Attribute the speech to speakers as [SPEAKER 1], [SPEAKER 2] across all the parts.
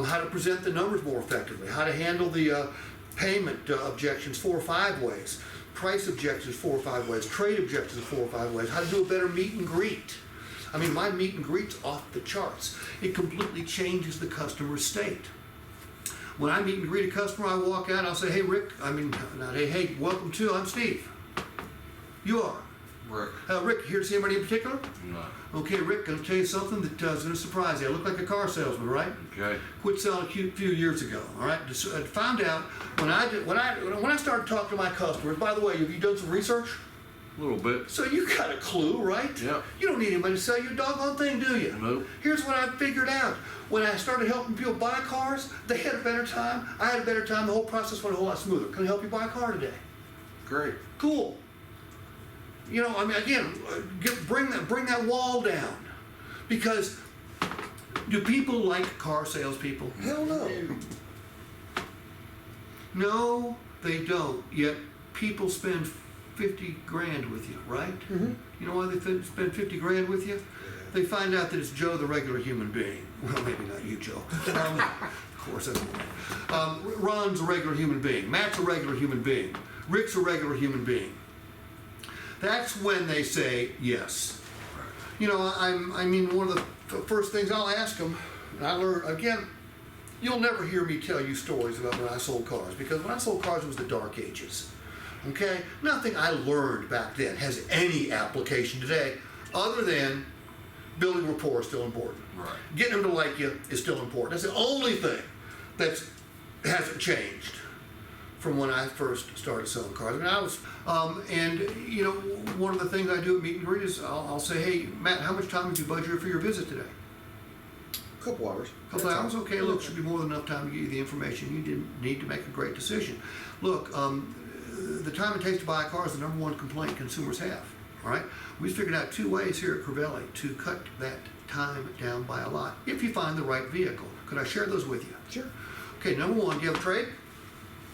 [SPEAKER 1] how to present the numbers more effectively, how to handle the payment objections 4 or 5 ways, price objections 4 or 5 ways, trade objections 4 or 5 ways, how to do a better meet and greet. I mean, my meet and greet's off the charts. It completely changes the customer's state. When I meet and greet a customer, I walk out, I'll say, hey, Rick, not hey, welcome to, I'm Steve. You are?
[SPEAKER 2] Rick.
[SPEAKER 1] Rick, here to see anybody in particular?
[SPEAKER 2] No.
[SPEAKER 1] Okay, Rick, going to tell you something that is going to surprise you. I look like a car salesman, right?
[SPEAKER 2] Okay.
[SPEAKER 1] Quit selling a few years ago, all right? I found out when I started talking to my customers, by the way, have you done some research?
[SPEAKER 2] A little bit.
[SPEAKER 1] So you got a clue, right?
[SPEAKER 2] Yeah.
[SPEAKER 1] You don't need anybody to sell you a doggone thing, do you?
[SPEAKER 2] Nope.
[SPEAKER 1] Here's what I figured out. When I started helping people buy cars, they had a better time. I had a better time. The whole process went a whole lot smoother. Can I help you buy a car today?
[SPEAKER 2] Great.
[SPEAKER 1] Cool. You know, I mean, again, bring that wall down. Because do people like car salespeople?
[SPEAKER 3] Hell no.
[SPEAKER 1] No, they don't. Yet people spend 50 grand with you, right?
[SPEAKER 3] Mm-hmm.
[SPEAKER 1] You know why they spend 50 grand with you? They find out that it's Joe, the regular human being. Well, maybe not you, Joe. Of course, that's Ron's a regular human being. Matt's a regular human being. Rick's a regular human being. That's when they say yes. You know, I mean, one of the first things I'll ask them, and I learned, again, you'll never hear me tell you stories about when I sold cars, because when I sold cars, it was the dark ages. Okay? Nothing I learned back then has any application today other than building rapport is still important.
[SPEAKER 2] Right.
[SPEAKER 1] Getting them to like you is still important. That's the only thing that hasn't changed from when I first started selling cars. I mean, and you know, one of the things I do at meet and greet is I'll say, hey, Matt, how much time did you budget for your visit today?
[SPEAKER 3] A couple hours.
[SPEAKER 1] Couple hours? Okay, look, should be more than enough time to get you the information you didn't need to make a great decision. Look, the time it takes to buy a car is the #1 complaint consumers have. All right, we figured out 2 ways here at Crivelli to cut that time down by a lot. If you find the right vehicle, could I share those with you?
[SPEAKER 3] Sure.
[SPEAKER 1] Okay, #1, do you have a trade?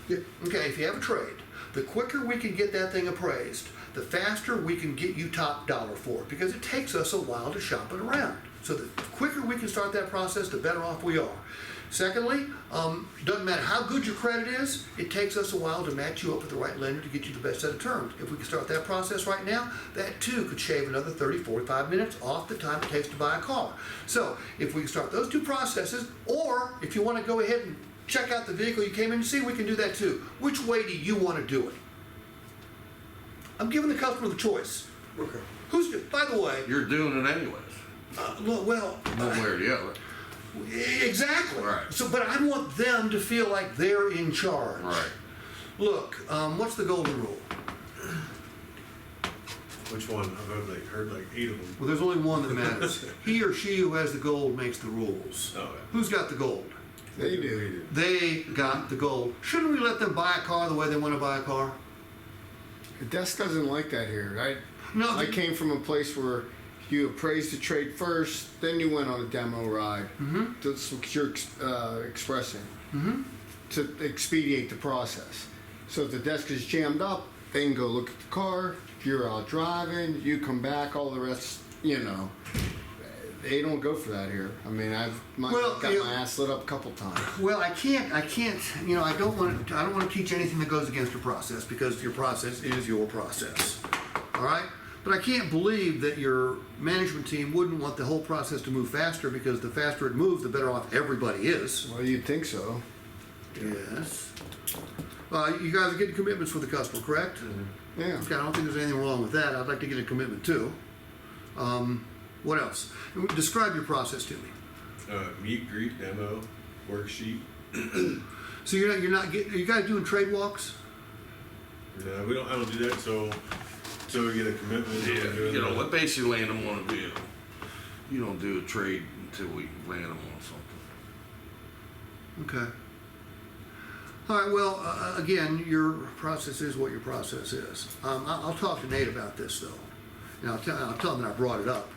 [SPEAKER 3] Yeah.
[SPEAKER 1] Okay, if you have a trade, the quicker we can get that thing appraised, the faster we can get you top dollar for it, because it takes us a while to shop it around. So the quicker we can start that process, the better off we are. Secondly, doesn't matter how good your credit is, it takes us a while to match you up with the right lender to get you the best set of terms. If we can start that process right now, that too could shave another 30, 45 minutes off the time it takes to buy a car. So if we can start those 2 processes, or if you want to go ahead and check out the vehicle you came in to see, we can do that too. Which way do you want to do it? I'm giving the customer the choice.
[SPEAKER 3] Okay.
[SPEAKER 1] By the way,
[SPEAKER 2] You're doing it anyways.
[SPEAKER 1] well,
[SPEAKER 2] One way or the other.
[SPEAKER 1] exactly.
[SPEAKER 2] Right.
[SPEAKER 1] So, but I want them to feel like they're in charge.
[SPEAKER 2] Right.
[SPEAKER 1] Look, what's the golden rule?
[SPEAKER 4] Which one? I've heard like 8 of them.
[SPEAKER 1] Well, there's only one that matters. He or she who has the gold makes the rules.
[SPEAKER 4] Oh, yeah.
[SPEAKER 1] Who's got the gold?
[SPEAKER 3] They do.
[SPEAKER 1] They got the gold. Shouldn't we let them buy a car the way they want to buy a car?
[SPEAKER 5] The desk doesn't like that here.
[SPEAKER 1] No.
[SPEAKER 5] I came from a place where you appraised the trade first, then you went on a demo ride.
[SPEAKER 1] Mm-hmm.
[SPEAKER 5] That's what you're expressing,
[SPEAKER 1] Mm-hmm.
[SPEAKER 5] to expedite the process. So if the desk is jammed up, they can go look at the car. If you're out driving, you come back, all the rest, you know. They don't go for that here. I mean, I've got my ass lit up a couple times.
[SPEAKER 1] Well, I can't. You know, I don't want to teach anything that goes against your process, because your process is your process. All right. But I can't believe that your management team wouldn't want the whole process to move faster, because the faster it moves, the better off everybody is.
[SPEAKER 5] Well, you'd think so.
[SPEAKER 1] Yes. You guys are getting commitments for the customer, correct?
[SPEAKER 4] Mm-hmm.
[SPEAKER 5] Yeah.
[SPEAKER 1] Okay, I don't think there's anything wrong with that. I'd like to get a commitment too. What else? Describe your process to me.
[SPEAKER 4] Meet, greet, demo, worksheet.
[SPEAKER 1] So you're not getting. Are you guys doing trade walks?
[SPEAKER 4] No, we don't. I don't do that until we get a commitment.
[SPEAKER 2] Yeah, you know, what basically land them on a vehicle. You don't do a trade until we land them on something.
[SPEAKER 1] Okay. All right. Well, again, your process is what your process is. I'll talk to Nate about this though, and I'll tell him that I brought it up.